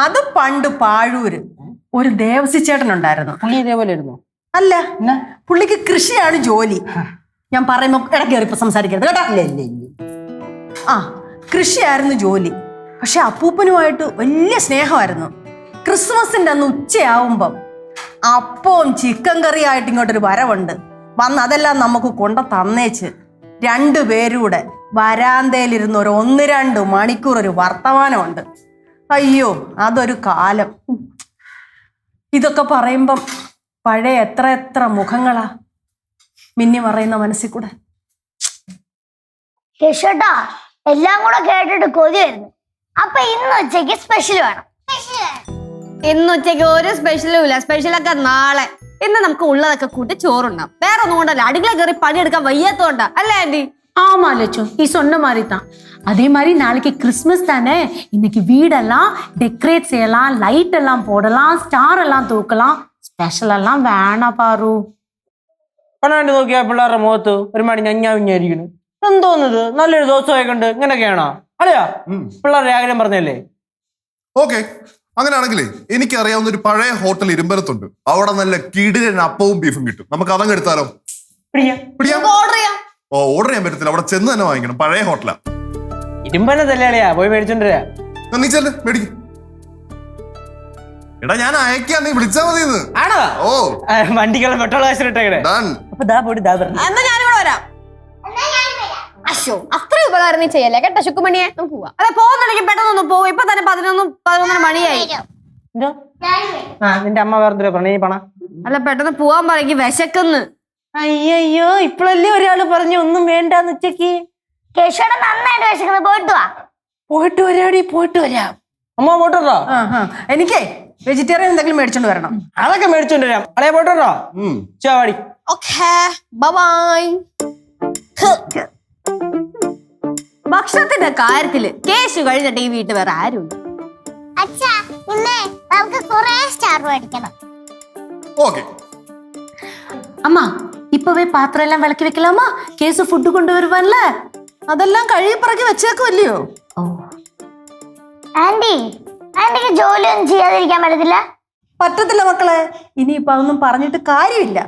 അത് പണ്ട് പാഴൂര് ഒരു ദേവസി ചേട്ടനുണ്ടായിരുന്നു. പുള്ളി ഇതേപോലെ ആയിരുന്നു? അല്ല, പുള്ളിക്ക് കൃഷിയാണ് ജോലി. ഞാൻ പറയുമ്പോ ഇടയ്ക്ക് കയറിപ്പോ സംസാരിക്കരുത് കേട്ടോ. ആ, കൃഷിയായിരുന്നു ജോലി. പക്ഷെ അപ്പൂപ്പനുമായിട്ട് വലിയ സ്നേഹമായിരുന്നു. ക്രിസ്മസിന്റെ അന്ന് ഉച്ചയാവുമ്പം അപ്പവും ചിക്കൻ കറിയായിട്ട് ഇങ്ങോട്ടൊരു വരവുണ്ട്. വന്ന് അതെല്ലാം നമുക്ക് കൊണ്ട തന്നേച്ച് രണ്ടുപേരൂടെ വരാന്തയിലിരുന്ന് ഒരു 1-2 മണിക്കൂർ ഒരു വർത്തമാനമുണ്ട്. അയ്യോ, അതൊരു കാലം. ഇതൊക്കെ പറയുമ്പം പഴയ എത്ര മുഖങ്ങളാ മിന്നി മറയുന്ന മനസ്സിൽ കൂടെ. കേശോട്ടാ, എല്ലാം കൂടെ കേട്ടിട്ട് കൊതിയായിരുന്നു. അപ്പൊ ഇന്ന് ഉച്ചയ്ക്ക് സ്പെഷ്യൽ വേണം. ഇന്ന് ഉച്ചയ്ക്ക് ഒരു സ്പെഷ്യലും ഇല്ല. സ്പെഷ്യലൊക്കെ നാളെ. ഇന്ന് നമുക്ക് ഉള്ളതൊക്കെ കൂട്ടി ചോറുണ്ടാവും. വേറെ ഒന്നും കൊണ്ടല്ല, അടുക്കള കയറി പണിയെടുക്കാൻ വയ്യാത്തോണ്ടാ അല്ലേ ആന്റി? ஆமா லட்சம், நீ சொன்ன மாதிரி தான். அதே மாதிரி நாளைக்கு கிறிஸ்மஸ் தானே, இன்னைக்கு வீடெல்லாம் டெக்கரேட் செய்யலாம், லைட் எல்லாம் போடலாம், ஸ்டார் எல்லாம் தூக்கலாம். ஸ்பெஷல் எல்லாம் வேணாம் பாரு. പണാണ്ട് നോക്കിയാ പിള്ളേരുടെ മുഖത്ത് ഒരുമാതിരി ഞഞ്ഞാവിഞ്ഞായിരിക്കുന്നു. എന്തോന്നത്, നല്ലൊരു ദിവസമായി കണ്ട് ഇങ്ങനെയൊക്കെയാണോ? അല്ലയാ, പിള്ളേരുടെ ആഗ്രഹം പറഞ്ഞല്ലേ. ഓക്കെ, അങ്ങനെയാണെങ്കിലേ എനിക്കറിയാവുന്ന ഒരു പഴയ ഹോട്ടൽ ഇരുമ്പലത്തുണ്ട്. അവിടെ നല്ല കിടിലൻ അപ്പവും ബീഫും കിട്ടും. നമുക്ക് അതങ്ങ് എടുത്താലോ? ഓർഡർ ചെയ്യാം. ഓർഡർ ചെയ്യാൻ പറ്റത്തില്ല, അവിടെ ചെന്ന് തന്നെ വാങ്ങിക്കണം. പഴയ ഹോട്ടലാ. ഇരുമ്പനല്ലേ അളിയാ, പോയി മേടിച്ചോണ്ടിരാ. നീ ചെല്ല് മേടിക്കും. എടാ ഞാൻ അയക്കാം, നീ വിളിച്ചാ മതി. ആണോ? ഓ, വണ്ടിക്കുള്ള പെട്രോൾ കാശിട്ടേക്കണേ. അപ്പൊ ദാ പോയിട്ട് ദാ പറഞ്ഞു. എന്നാ ഞാനിവിടെ വരാം. അശോ, അത്ര ഉപകാരം നീ ചെയ്യല്ലേ കേട്ടോ ശുക്കുമണിയെ. നമുക്ക് പോവാം. അതെ, പോകുന്നുണ്ടെങ്കിൽ പെട്ടെന്നൊന്നും പോകും. ഇപ്പൊ തന്നെ 11 മണിയായി. നിന്റെ അമ്മ വേറെ പറഞ്ഞു പണ. അല്ല, പെട്ടെന്ന് പോവാൻ പറയും, വിശക്കുന്ന്. അയ്യോ, ഇപ്പഴല്ലേ ഒരാള് പറഞ്ഞു ഒന്നും വേണ്ടാന്ന് ഉച്ചക്ക്. കേശോട്ട നന്നായിട്ട് വിശക്കുന്നത്. പോയിട്ട് വാ. പോയിട്ട് വരാടി, പോയിട്ട് വരാം. അമ്മ പോട്ടോ? എനിക്കേ വെജിറ്റേറിയൻ എന്തെങ്കിലും മേടിച്ചോണ്ട് വരണം. അതൊക്കെ മേടിച്ചോണ്ട് വരാം. അളയാ പോട്ടോ? ചാവാടി. Okay, bye. ഭക്ഷണത്തിന്റെ കാര്യത്തില് കേശു കഴിഞ്ഞിട്ട് ഈ വീട്ടിൽ വേറെ ആരുണ്ട്? അച്ഛാ, ഇന്നേ നമുക്ക് കുറേ സ്റ്റാർ മേടിക്കണം. ഓക്കെ. அம்மா, இப்பவே பாத்திரம் எல்லாம் விளக்கி வைக்கலாமா? கேசு ஃபுட்டு கொண்டு வருவான்ல, അതെല്ലാം കഴുകി പറക്കി വെച്ചേക്കുമല്ലയോ? ആന്റിക്ക് ജോലിയൊന്നും ചെയ്യാതിരിക്കാൻ പറ്റത്തില്ല? പറ്റത്തില്ല മക്കളെ. ഇനിയിപ്പൊ അതൊന്നും പറഞ്ഞിട്ട് കാര്യമില്ല.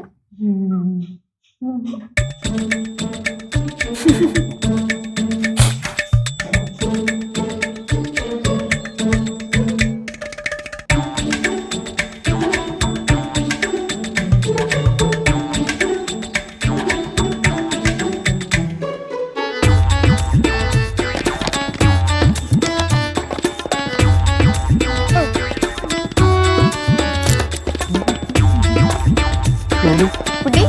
കുട്ടി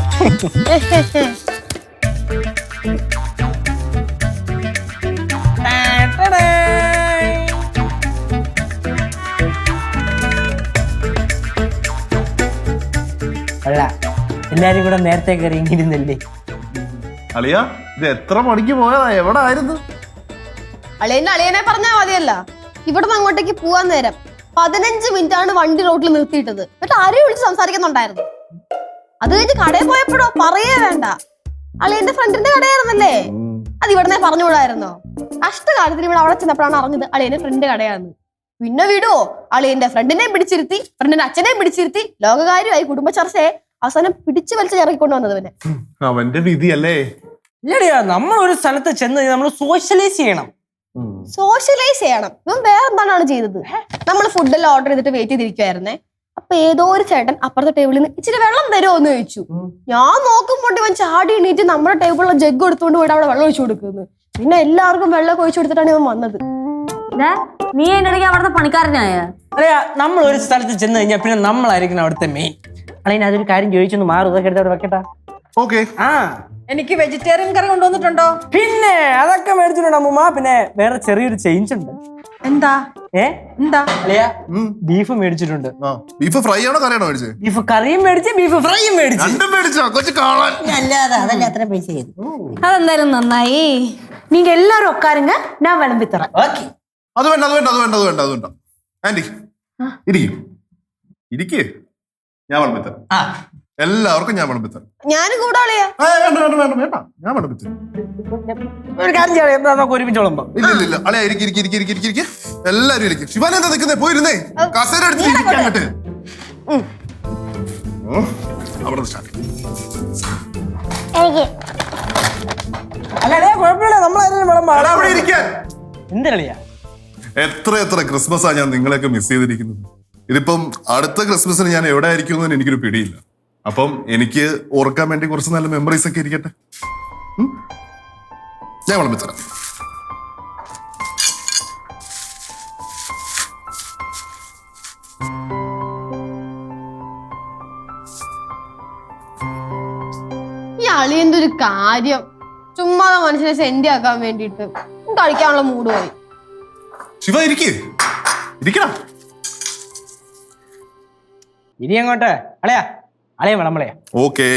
അല്ല, എല്ലാരും കൂടെ നേരത്തെ കയറി ഇങ്ങിരുന്നല്ലേ. അളിയ, ഇത് എത്ര മണിക്ക് പോയതാ? എവിടെ ആയിരുന്നു? അളിയനെ പറഞ്ഞാ മതിയല്ല. ഇവിടുന്ന് അങ്ങോട്ടേക്ക് പോവാൻ നേരം 15 മിനിറ്റ് ആണ് വണ്ടി റോഡിൽ നിർത്തിയിട്ടത്. എന്നിട്ട് ആരെയും വിളിച്ച് സംസാരിക്കുന്നുണ്ടായിരുന്നു. അത് കഴിഞ്ഞ് കടയിൽ പോയപ്പോഴോ പറയേ വേണ്ട, അളിയന്റെ ഫ്രണ്ടിന്റെ കടയായിരുന്നല്ലേ. അത് ഇവിടുന്ന് പറഞ്ഞുകൂടായിരുന്നോ? കഷ്ടകാലത്തിന് ഇവിടെ അവിടെ ചെന്നപ്പോഴാണ് അറിഞ്ഞത് അളിയന്റെ ഫ്രണ്ട് കടയാന്ന്. പിന്നെ വിടുവോ? അളിയന്റെ ഫ്രണ്ടിനെയും പിടിച്ചിരുത്തി, ഫ്രണ്ടിന്റെ അച്ഛനെയും പിടിച്ചിരുത്തി, ലോകകാര്യമായി കുടുംബ ചർച്ചയെ അവസാനം പിടിച്ചു വലിച്ച് ഇറങ്ങിക്കൊണ്ട് വന്നത്. പിന്നെ അവന്റെ വിധിയല്ലേ. ഇല്ലടിയാ, നമ്മൾ ഒരു സ്ഥലത്ത് ചെന്ന് നമ്മൾ സോഷ്യലൈസ് ചെയ്യണം. സോഷ്യലൈസ് ചെയ്യണം. ഇവൻ വേറെ എന്താണ് ചെയ്തത്? നമ്മൾ ഫുഡെല്ലാം ഓർഡർ ചെയ്തിട്ട് വെയിറ്റ് ചെയ്തിരിക്കുവായിരുന്നേ. അപ്പൊ ഏതോ ഒരു ചേട്ടൻ അപ്പുറത്തെ ടേബിളിൽ നിന്ന് ഇച്ചിരി വെള്ളം തരുമോ എന്ന് ചോദിച്ചു. ഞാൻ നോക്കുമ്പോൾ ഇവൻ ചാടി എണീറ്റ് നമ്മുടെ ടേബിളിലെ ജഗ് എടുത്തുകൊണ്ട് പോയിട്ട് അവിടെ വെള്ളം ഒഴിച്ചു കൊടുക്കുന്നു. പിന്നെ എല്ലാവർക്കും വെള്ളം ഒഴിച്ചു കൊടുത്തിട്ടാണ് ഇവൻ വന്നത്. നീ അതിന്റെ ഇടയ്ക്ക് അവിടുത്തെ പണിക്കാരനായ? അല്ലയാ, നമ്മൾ ഒരു സ്ഥലത്ത് ചെന്ന് കഴിഞ്ഞാൽ പിന്നെ നമ്മളായിരിക്കണം അവിടുത്തെ മെയിൻ. അല്ലെങ്കിൽ അതൊരു കാര്യം ചോദിച്ചൊന്ന് മാറും, ഇതൊക്കെ എടുത്ത് അവിടെ വെക്കട്ടാ. ഓക്കെ. ആ, എനിക്ക് വെജിറ്റേറിയൻ കറി കൊണ്ടുവന്നിട്ടുണ്ടോ? പിന്നെ അതൊക്കെ മേടിച്ചിട്ടുണ്ട് അമ്മൂമ്മ. പിന്നെ വേറെ ചെറിയൊരു ചേഞ്ച് ഉണ്ട്. എന്താ? എന്താ? അല്ലയാ, ബീഫ് മേടിച്ചിട്ടുണ്ട്. ബീഫ് ഫ്രൈ ആണോ കറിയാണോ മേടിച്ചത്? ബീഫ് കറിയും മേടിച്ച് ബീഫ് ഫ്രൈയും മേടിച്ചു. രണ്ടും മേടിച്ചോ? കൊച്ചു കാണാൻ. അല്ലാതെ അതല്ലേ അത്ര പൈസ ചെയ്തു. അതെന്തായാലും നന്നായി. நீங்க எல்லாரும் உட்காருங்க, நான் விளம்பி தரேன். ഓക്കെ. അത് വേണ്ട. ആന്റി ഇരിക്കേ, ഞാൻ വിളമ്പിത്തരാം. എല്ലാവർക്കും ഞാൻ വിളമ്പിത്തരാം. ഞാനും കൂടെ അളിയാ. വേണ്ട വേണ്ട വേണ്ട വേണ്ട, ഞാൻ വിളമ്പിത്തരാം. ഒരു കാര്യം ചെയ്യാം, എന്താ നമുക്ക് ഒരുമിച്ച് വിളമ്പാം. ഇല്ല ഇല്ല ഇല്ല, അളയാ ഇരിക്കും. എല്ലാരും ഇരിക്കും. ശിവാനി എന്താ നിൽക്കുന്നേ? പോയിരുന്നേ, കസേര എടുത്ത് ഇരിക്ക് അങ്ങോട്ട്. അവിടെ സ്റ്റാർട്ട്. എനിക്ക് അല്ല അളിയാ കുഴപ്പമില്ല, നമ്മളാരും വിളമ്പാം. അവിടെ ഇരിക്കാൻ. എന്തിനളിയാ? എത്ര ക്രിസ്മസാ ഞാൻ നിങ്ങളെയൊക്കെ മിസ് ചെയ്തിരിക്കുന്നത്. ഇതിപ്പം അടുത്ത ക്രിസ്മസിന് ഞാൻ എവിടെ ആയിരിക്കും എന്ന് എനിക്കൊരു പിടിയില്ല. അപ്പം എനിക്ക് ഓർക്കാൻ വേണ്ടി കുറച്ച് നല്ല മെമ്മറീസ് ഒക്കെ ഇരിക്കട്ടെ. ഞാൻ വിളമ്പിത്തരാം. ഈ അളിയന്റെ ഒരു കാര്യം, ചുമ്മാതെ മനുഷ്യനെ സെൻഡി ആക്കാൻ വേണ്ടിട്ട് കഴിക്കാനുള്ള മൂഡ് പോയി. ശിവ ഇരിക്കണം. ഇനി അങ്ങോട്ട് അളയാ വിളമ്പളയാ. ഓക്കേ.